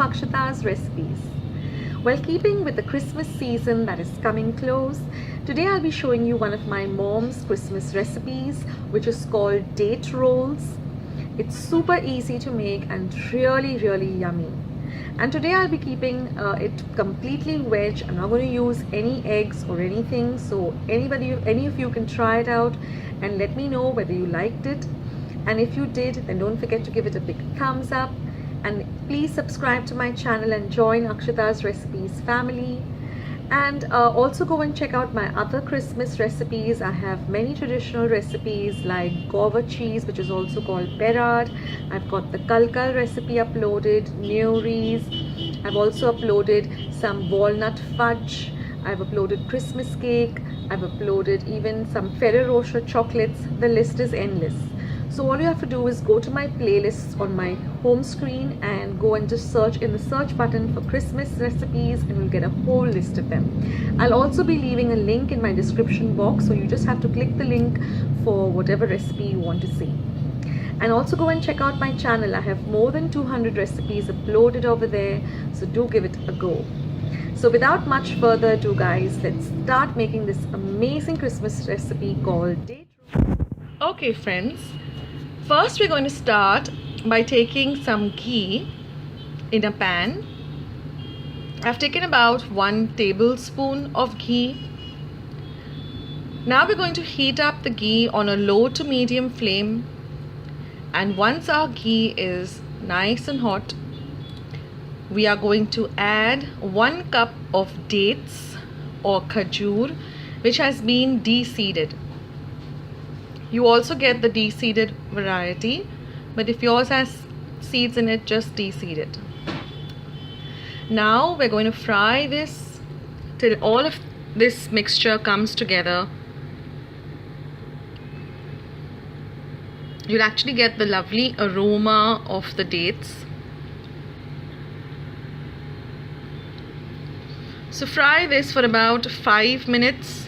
Akshata's recipes. Well, keeping with the Christmas season that is coming close, today I'll be showing you one of my mom's Christmas recipes, which is called date rolls. It's super easy to make and really yummy. And today I'll be keeping it completely veg. I'm not going to use any eggs or anything, so any of you can try it out and let me know whether you liked it. And if you did, then don't forget to give it a big thumbs up. And please subscribe to my channel and join Akshata's Recipes family. And also go and check out my other Christmas recipes. I have many traditional recipes like guava cheese, which is also called perad. I've got the kulkuls recipe uploaded, neuris. I've also uploaded some walnut fudge. I've uploaded Christmas cake. I've uploaded even some Ferrero Rocher chocolates. The list is endless. So all you have to do is go to my playlists on my home screen and go and just search in the search button for Christmas recipes, and you'll get a whole list of them. I'll also be leaving a link in my description box, so you just have to click the link for whatever recipe you want to see. And also go and check out my channel. I have more than 200 recipes uploaded over there, so do give it a go. So without much further ado, guys, let's start making this amazing Christmas recipe called date rolls. Okay friends, first we're going to start by taking some ghee in a pan. I've taken about 1 tablespoon of ghee. Now we're going to heat up the ghee on a low to medium flame, and once our ghee is nice and hot, we are going to add 1 cup of dates or kajoor, which has been deseeded. You also get the deseeded variety, but if yours has seeds in it, just deseed it. Now we're going to fry this till all of this mixture comes together. You'll actually get the lovely aroma of the dates. So fry this for about 5 minutes.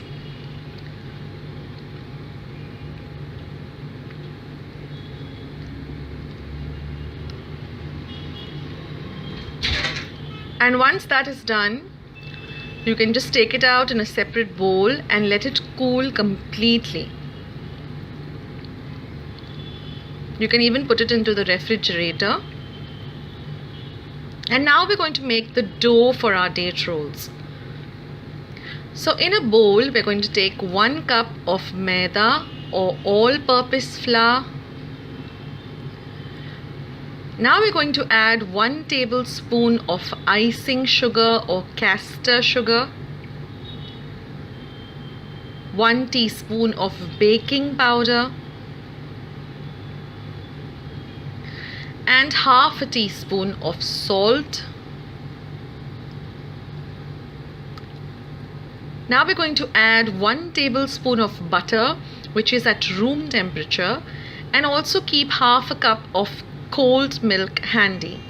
And once that is done, you can just take it out in a separate bowl and let it cool completely. You can even put it into the refrigerator. And now we're going to make the dough for our date rolls. So in a bowl, we're going to take 1 cup of maida or all-purpose flour. Now we're going to add 1 tablespoon of icing sugar or castor sugar, 1 teaspoon of baking powder, and half a teaspoon of salt. Now we're going to add 1 tablespoon of butter, which is at room temperature, and also keep half a cup of cold milk handy.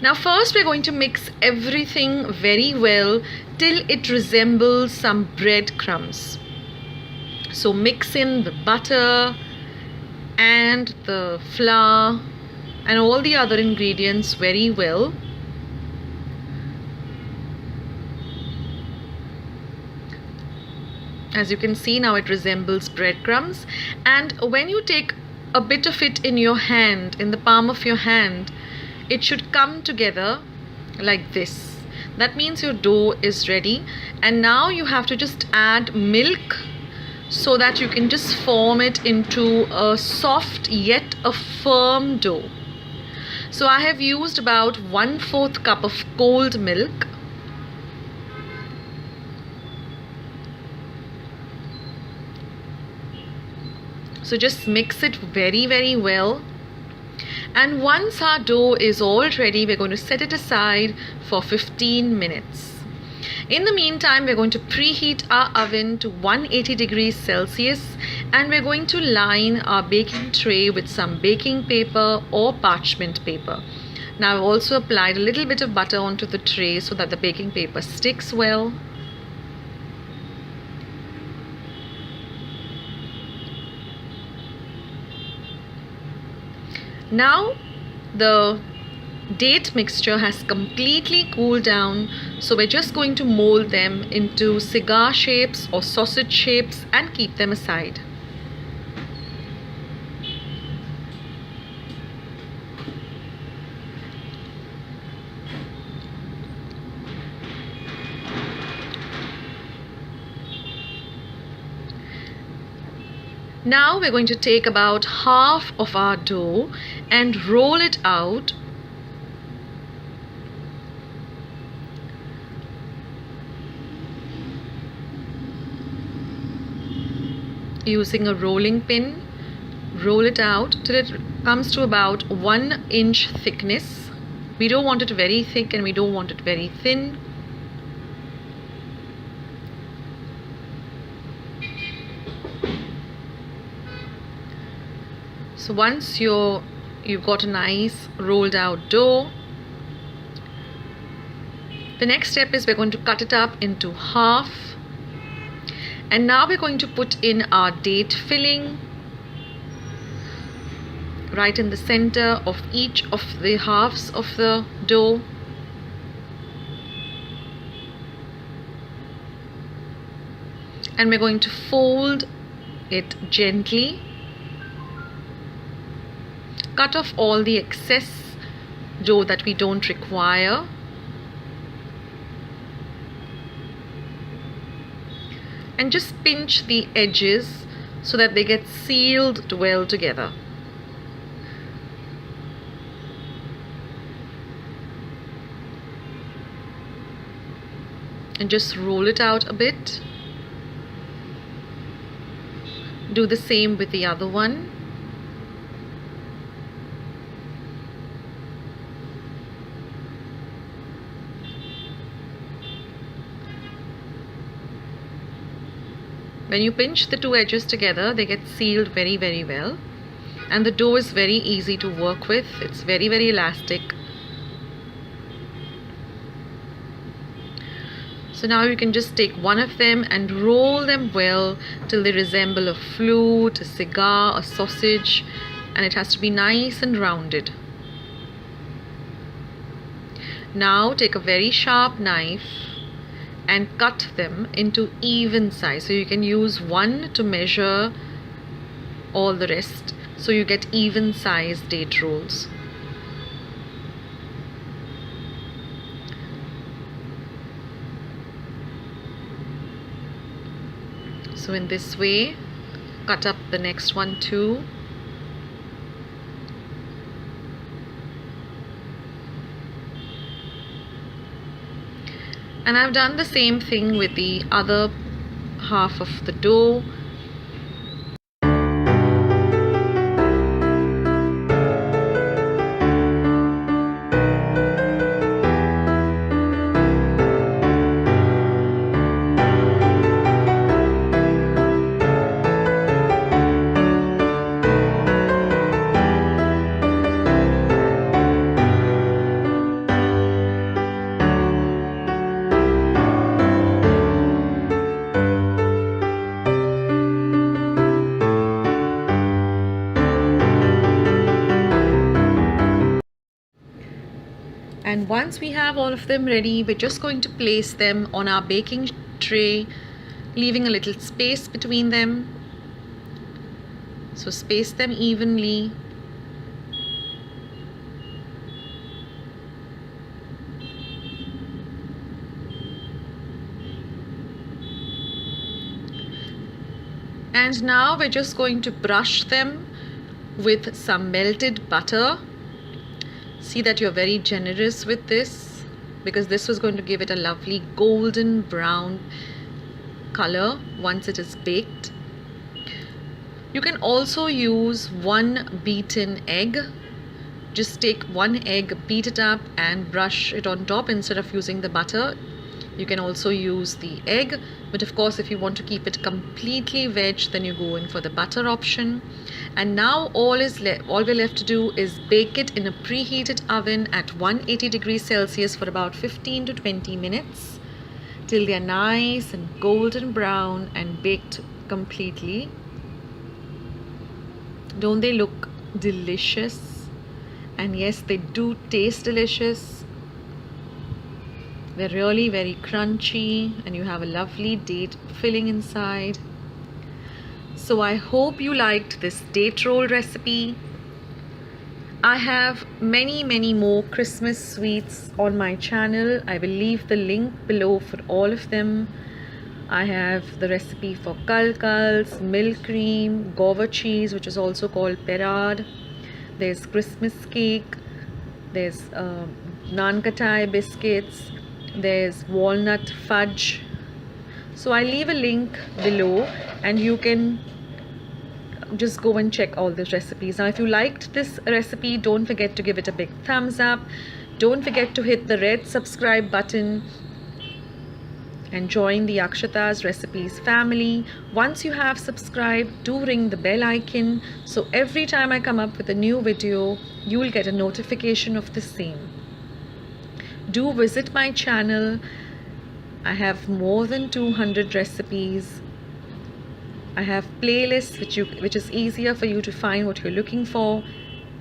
Now first we're going to mix everything very well till it resembles some breadcrumbs. So mix in the butter and the flour and all the other ingredients very well. As you can see, now it resembles breadcrumbs, and when you take a bit of it in your hand, in the palm of your hand, it should come together like this. That means your dough is ready, and now you have to just add milk so that you can just form it into a soft yet a firm dough. So I have used about 1/4 cup of cold milk. So just mix it very well. And once our dough is all ready, we're going to set it aside for 15 minutes. In the meantime, we're going to preheat our oven to 180 degrees Celsius, and we're going to line our baking tray with some baking paper or parchment paper. Now I've also applied a little bit of butter onto the tray so that the baking paper sticks well. Now the date mixture has completely cooled down, so we're just going to mold them into cigar shapes or sausage shapes and keep them aside. Now we're going to take about half of our dough and roll it out using a rolling pin. Roll it out till it comes to about 1 inch thickness. We don't want it very thick and we don't want it very thin. So once you've got a nice rolled out dough, the next step is we're going to cut it up into half. And now we're going to put in our date filling right in the center of each of the halves of the dough. And we're going to fold it gently. Cut off all the excess dough that we don't require. And just pinch the edges so that they get sealed well together. And just roll it out a bit. Do the same with the other one. When you pinch the two edges together, they get sealed very, very well. And the dough is very easy to work with. It's very, very elastic. So now you can just take one of them and roll them well till they resemble a flute, a cigar, a sausage, and it has to be nice and rounded. Now take a very sharp knife and cut them into even size. So you can use one to measure all the rest, so you get even sized date rolls. So in this way, cut up the next one too. And I've done the same thing with the other half of the dough. And once we have all of them ready, we're just going to place them on our baking tray, leaving a little space between them. So space them evenly. And now we're just going to brush them with some melted butter. See that you're very generous with this, because this was going to give it a lovely golden brown color once it is baked. You can also use one beaten egg. Just take one egg, beat it up and brush it on top instead of using the butter. You can also use the egg, but of course if you want to keep it completely veg, then you go in for the butter option. And now all we're left to do is bake it in a preheated oven at 180 degrees Celsius for about 15 to 20 minutes till they're nice and golden brown and baked completely. Don't they look delicious? and yes, they do taste delicious. They're really very crunchy, and you have a lovely date filling inside. So I hope you liked this date roll recipe. I have many more Christmas sweets on my channel. I will leave the link below for all of them. I have the recipe for kulkuls, milk cream, guava cheese, which is also called perad. There's Christmas cake. There's naan-katai biscuits. There's walnut fudge. So I'll leave a link below, and you can just go and check all these recipes. Now, if you liked this recipe, don't forget to give it a big thumbs up. Don't forget to hit the red subscribe button and join the Akshata's Recipes family. Once you have subscribed, do ring the bell icon, so every time I come up with a new video, you will get a notification of the same. Do visit my channel. I have more than 200 recipes. I have playlists which is easier for you to find what you're looking for.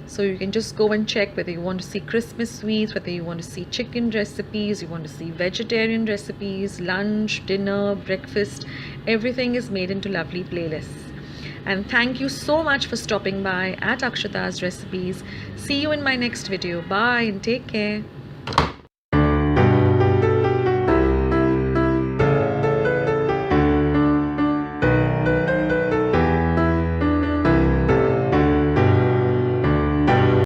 So you can just go and check whether you want to see Christmas sweets, whether you want to see chicken recipes, you want to see vegetarian recipes, lunch, dinner, breakfast. Everything is made into lovely playlists. And thank you so much for stopping by at Akshata's Recipes. See you in my next video. Bye and take care.